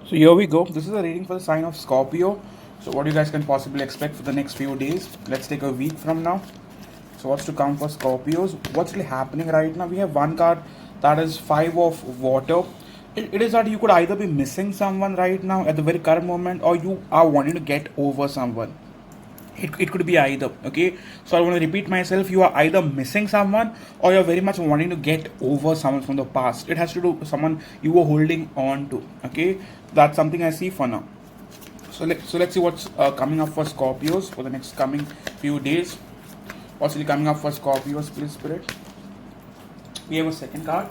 So here we go. This is a reading for the sign of Scorpio. So what you guys can possibly expect for the next few days. Let's take a week from now. So what's to come for Scorpios? What's really happening right now? We have one card that is five of water. It is that you could either be missing someone right now at the very current moment, or you are wanting to get over someone. It could be either. Okay, so I want to repeat myself. You are either missing someone, or you're very much wanting to get over someone from the past. It has to do with someone you were holding on to. Okay, that's something I see for now. So let's see what's coming up for Scorpios for the next coming few days. What's really coming up for Scorpios, please, Spirit? We have a second card.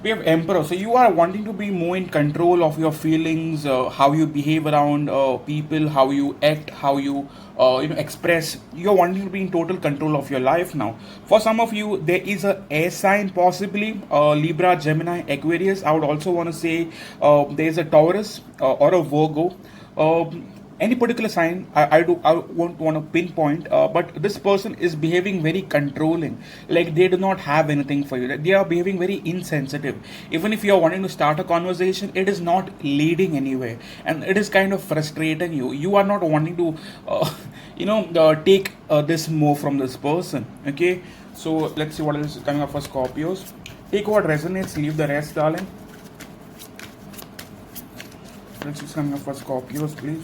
We have Emperor. So you are wanting to be more in control of your feelings, how you behave around people, how you act, how you express. You're wanting to be in total control of your life now. For some of you, there is a air sign, possibly Libra, Gemini, Aquarius. I would also want to say there is a Taurus or a Virgo. Any particular sign I won't want to pinpoint, but this person is behaving very controlling, like they do not have anything for you, like they are behaving very insensitive. Even if you are wanting to start a conversation, it is not leading anywhere, and it is kind of frustrating you are not wanting to take this more from this person. Okay, so let's see what is coming up for Scorpios. Take what resonates, leave the rest, darling. Let's see what's coming up for Scorpios, please.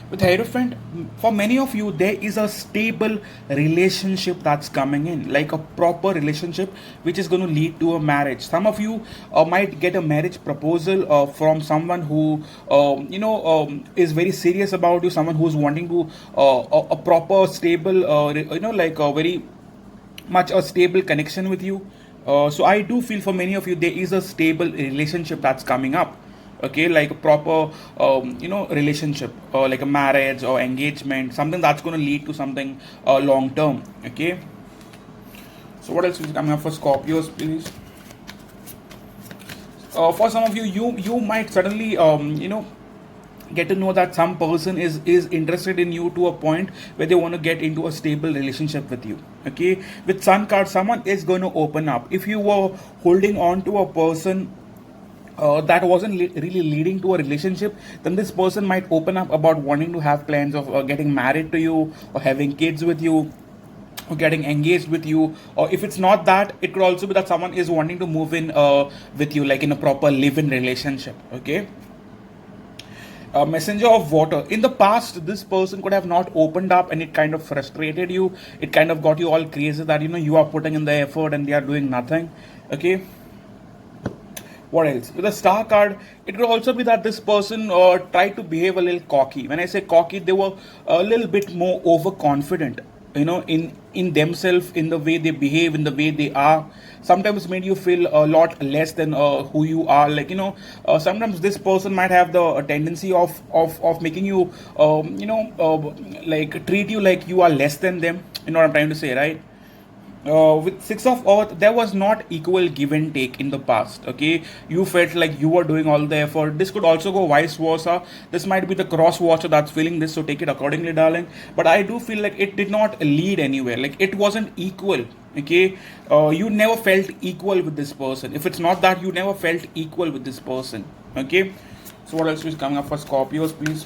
With Hierophant, for many of you, there is a stable relationship that's coming in, like a proper relationship which is going to lead to a marriage. Some of you might get a marriage proposal from someone who is very serious about you, someone who's wanting to a proper stable like a very much a stable connection with you. So I do feel for many of you there is a stable relationship that's coming up. Okay, like a proper relationship, like a marriage or engagement, something that's going to lead to something long term. Okay, so what else is coming up for Scorpios, please? For some of you, you might suddenly get to know that some person is interested in you to a point where they want to get into a stable relationship with you. Okay, with Sun card, someone is going to open up. If you were holding on to a person that wasn't really leading to a relationship, then this person might open up about wanting to have plans of getting married to you, or having kids with you, or getting engaged with you. Or if it's not that, it could also be that someone is wanting to move in with you, like in a proper live-in relationship. Okay, messenger of water. In the past, this person could have not opened up, and it kind of frustrated you. It kind of got you all crazy that you are putting in the effort and they are doing nothing. Okay, what else? With a star card, it could also be that this person tried to behave a little cocky. When I say cocky, they were a little bit more overconfident, in themselves, in the way they behave, in the way they are. Sometimes made you feel a lot less than who you are. Like sometimes this person might have the tendency of making you, like treat you like you are less than them. You know what I'm trying to say, right? With Six of Earth, there was not equal give and take in the past. Okay, you felt like you were doing all the effort. This could also go vice versa. This might be the cross watcher that's feeling this, so take it accordingly, darling. But I do feel like it did not lead anywhere. Like it wasn't equal. Okay, you never felt equal with this person. If it's not that, you never felt equal with this person. Okay, so what else is coming up for Scorpios, please?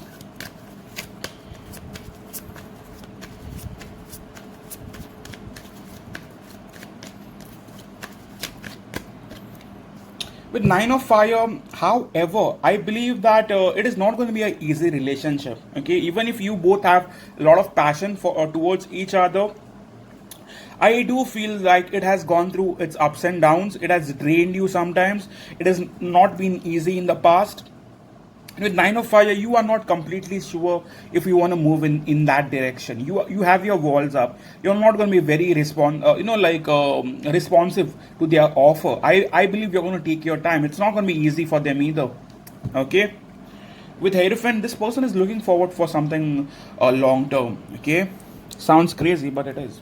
With Nine of Fire, however, I believe that it is not going to be an easy relationship. Okay, even if you both have a lot of passion for towards each other, I do feel like it has gone through its ups and downs. It has drained you sometimes. It has not been easy in the past. With Nine of Fire, you are not completely sure if you want to move in that direction. You have your walls up. You're not going to be very responsive to their offer. I believe you're going to take your time. It's not going to be easy for them either. Okay, with Hierophant, this person is looking forward for something long term. Okay, sounds crazy, but it is.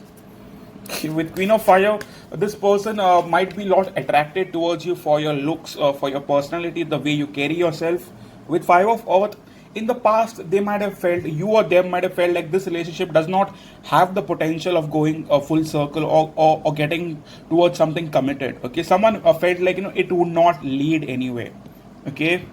With Queen of Fire, this person might be a lot attracted towards you for your looks, for your personality, the way you carry yourself. With Five of Earth, in the past they might have felt, you or them might have felt like this relationship does not have the potential of going a full circle, or getting towards something committed. Okay, someone felt like, it would not lead anywhere. Okay,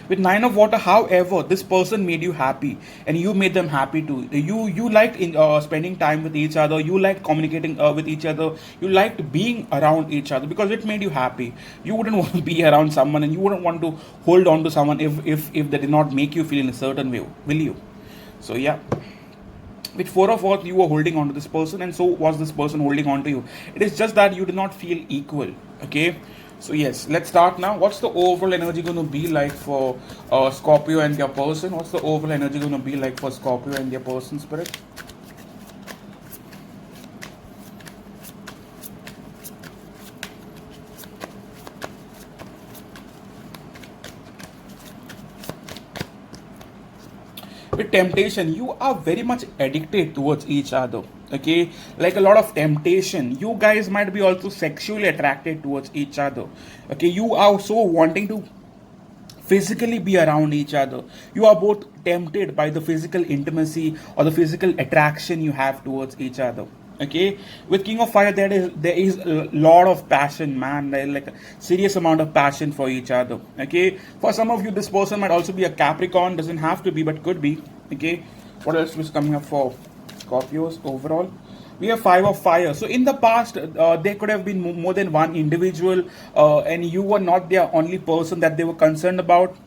with nine of water, however, this person made you happy and you made them happy too. You liked spending time with each other, you liked communicating with each other, you liked being around each other because it made you happy. You wouldn't want to be around someone, and you wouldn't want to hold on to someone if they did not make you feel in a certain way, will you? So yeah, with four of earth, you were holding on to this person, and so was this person holding on to you. It is just that you did not feel equal. Okay, so yes, let's start now. What's the overall energy going to be like for Scorpio and their person? What's the overall energy going to be like for Scorpio and their person, spirit? With temptation, you are very much addicted towards each other. Okay, like a lot of temptation, you guys might be also sexually attracted towards each other. Okay, you are so wanting to physically be around each other. You are both tempted by the physical intimacy or the physical attraction you have towards each other. Okay, with king of fire, there is a lot of passion, man. There is like a serious amount of passion for each other. Okay, for some of you this person might also be a Capricorn, doesn't have to be but could be. Okay, what else is coming up for Scorpios overall? We have five of fire. So in the past, there could have been more than one individual, and you were not their only person that they were concerned about.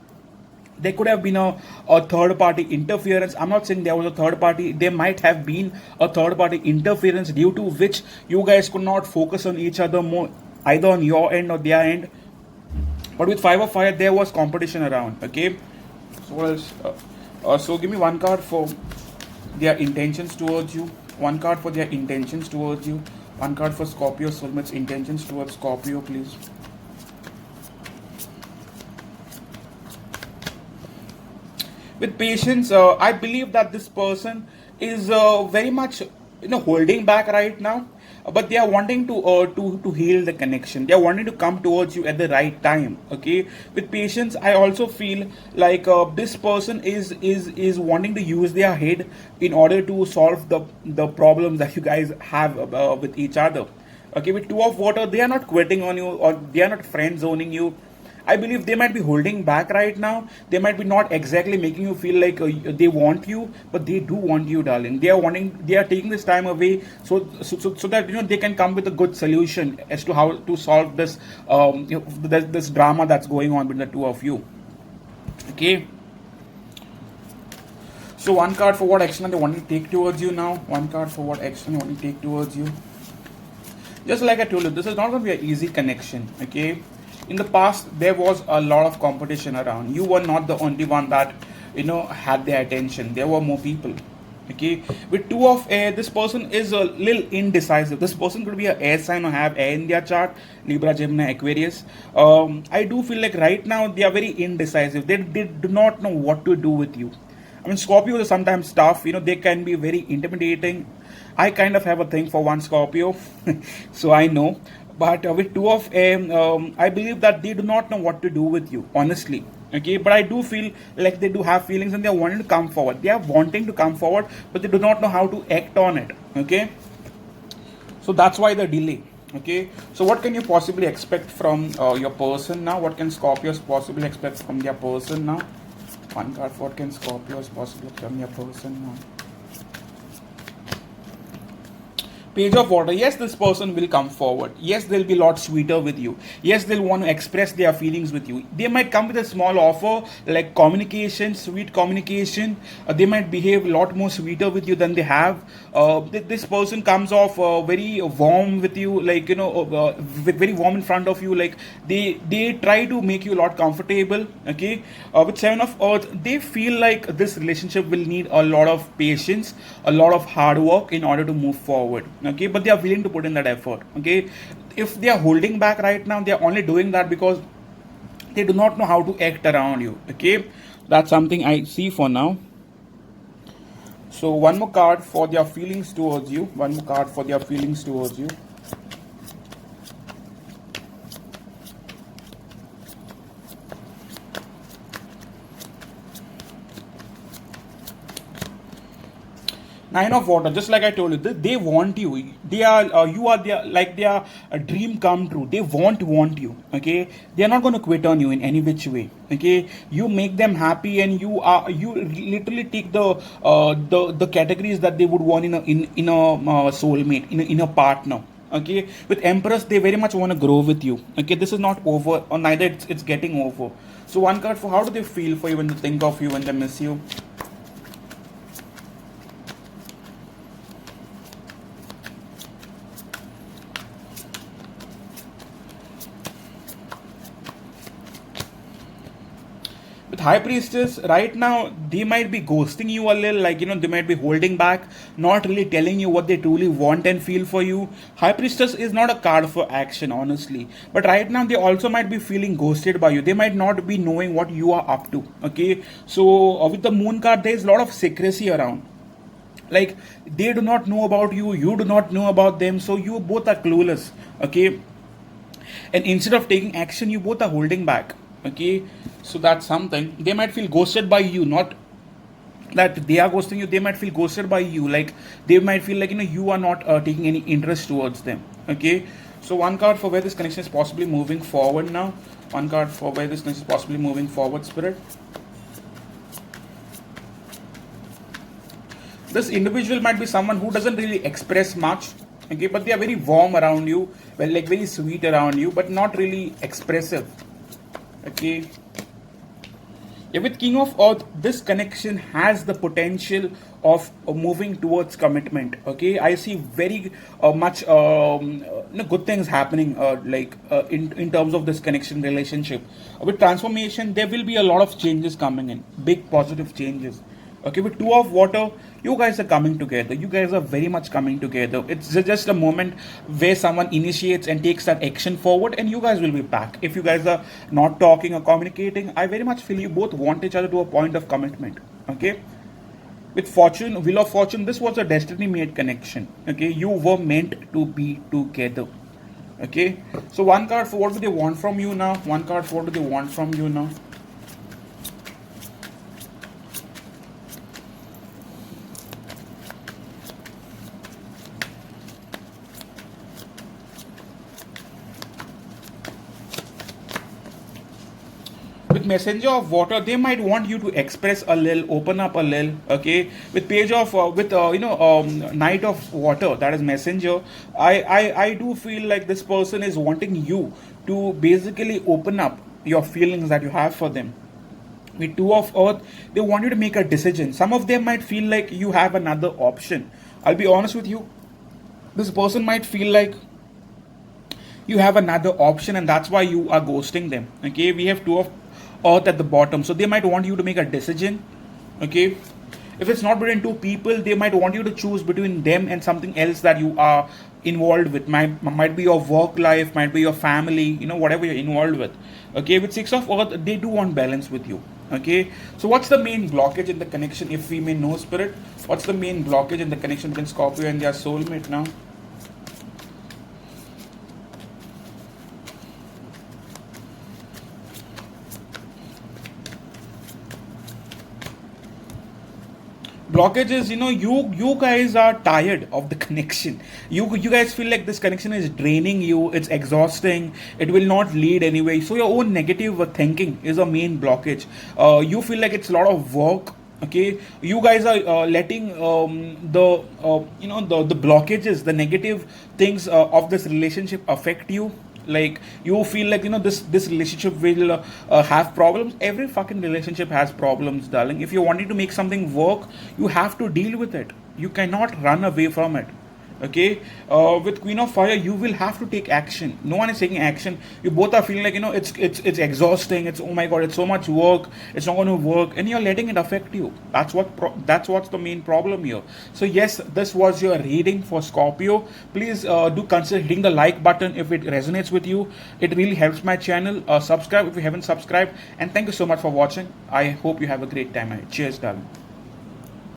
There could have been a third party interference. I'm not saying there was a third party. There might have been a third party interference due to which you guys could not focus on each other more, either on your end or their end. But with five of fire, there was competition around. Okay, so what else? So give me one card for their intentions towards you. One card for their intentions towards you. One card for Scorpio soulmates intentions towards Scorpio, please. With patience, I believe that this person is very much holding back right now, but they are wanting to heal the connection. They are wanting to come towards you at the right time. Okay, with patience, I also feel like this person is wanting to use their head in order to solve the problems that you guys have with each other. Okay, with two of water, they are not quitting on you, or they are not friend zoning you. I believe they might be holding back right now. They might be not exactly making you feel like they want you, but they do want you, darling. They are wanting. They are taking this time away so that they can come with a good solution as to how to solve this this drama that's going on between the two of you. Okay. So one card for what action they want to take towards you now. One card for what action they want to take towards you. Just like I told you, this is not going to be an easy connection. Okay. In the past, there was a lot of competition around. You were not the only one that had their attention. There were more people. Okay, with two of air, this person is a little indecisive. This person could be an air sign or have air in their chart: Libra, Gemini, Aquarius. I do feel like right now they are very indecisive. They do not know what to do with you. I mean, Scorpios are sometimes tough. They can be very intimidating. I kind of have a thing for one Scorpio, so I know. But with two of air, I believe that they do not know what to do with you, honestly. Okay, but I do feel like they do have feelings and they are wanting to come forward. They are wanting to come forward, but they do not know how to act on it. Okay, so that's why the delay. Okay, so what can you possibly expect from your person now? What can Scorpios possibly expect from their person now? One card for what can Scorpios possibly expect from their person now? Page of water. Yes, this person will come forward. Yes, they'll be a lot sweeter with you. Yes, they'll want to express their feelings with you. They might come with a small offer like communication, sweet communication. They might behave a lot more sweeter with you than they have. This person comes off very warm with you, like very warm in front of you. Like they try to make you a lot comfortable. Okay, with seven of earth, they feel like this relationship will need a lot of patience, a lot of hard work in order to move forward. Okay, but they are willing to put in that effort. Okay, if they are holding back right now, they are only doing that because they do not know how to act around you. Okay, that's something I see for now. So one more card for their feelings towards you. One more card for their feelings towards you. Nine of water, just like I told you, they want you. They are you are their, like their dream come true. They want you. Okay, they are not going to quit on you in any which way. Okay, you make them happy, and you literally take the categories that they would want in a soulmate, in a partner. Okay, with Empress, they very much want to grow with you. Okay, this is not over, or neither it's getting over. So one card for how do they feel for you when they think of you, when they miss you. With High Priestess, right now they might be ghosting you a little, like, they might be holding back, not really telling you what they truly want and feel for you. High Priestess is not a card for action, honestly, but right now they also might be feeling ghosted by you. They might not be knowing what you are up to. Okay, so with the Moon card, there is a lot of secrecy around. Like, they do not know about you, you do not know about them, so you both are clueless. Okay, and instead of taking action, you both are holding back. Okay, so that's something. They might feel ghosted by you, not that they are ghosting you. They might feel ghosted by you, like they might feel like you are not taking any interest towards them. Okay, so one card for where this connection is possibly moving forward now. One card for where this connection is possibly moving forward, Spirit. This individual might be someone who doesn't really express much. Okay, but they are very warm around you, well, like very sweet around you, but not really expressive. Okay, yeah, with King of Earth, this connection has the potential of moving towards commitment. Okay, I see very much good things happening, in terms of this connection relationship. With transformation, there will be a lot of changes coming in, big positive changes. Okay, with Two of Water, you guys are coming together. You guys are very much coming together. It's just a moment where someone initiates and takes that action forward, and you guys will be back. If you guys are not talking or communicating, I very much feel you both want each other to a point of commitment. Okay, with Fortune, Wheel of Fortune, this was a destiny made connection. Okay, you were meant to be together. Okay, so one card for what do they want from you now. One card for what do they want from you now. With Messenger of Water, they might want you to express a little, open up a little. Okay, with Page of Knight of Water, that is Messenger, I do feel like this person is wanting you to basically open up your feelings that you have for them. With Two of Earth, they want you to make a decision. Some of them might feel like you have another option. I'll be honest with you, this person might feel like you have another option, and that's why you are ghosting them. Okay, we have Two of Earth at the bottom, so they might want you to make a decision. Okay, if it's not between two people, they might want you to choose between them and something else that you are involved with. Might be your work life, might be your family, whatever you're involved with. Okay, with Six of Earth, they do want balance with you. Okay, so what's the main blockage in the connection, if we may know, Spirit? What's the main blockage in the connection between Scorpio and their soulmate now? Blockages, you guys are tired of the connection. You guys feel like this connection is draining you, it's exhausting, it will not lead anyway. So your own negative thinking is a main blockage. You feel like it's a lot of work. Okay, you guys are letting the blockages, the negative things of this relationship affect you. Like, you feel like this relationship will have problems. Every fucking relationship has problems, darling. If you're wanting to make something work, you have to deal with it. You cannot run away from it. Okay, with Queen of Fire, you will have to take action. No one is taking action. You both are feeling like it's exhausting. It's, oh my god, it's so much work, it's not going to work, and you're letting it affect you. That's what's the main problem here. So yes, this was your reading for Scorpio. Please do consider hitting the like button if it resonates with you. It really helps my channel. Subscribe if you haven't subscribed, and thank you so much for watching. I hope you have a great time. Cheers, darling.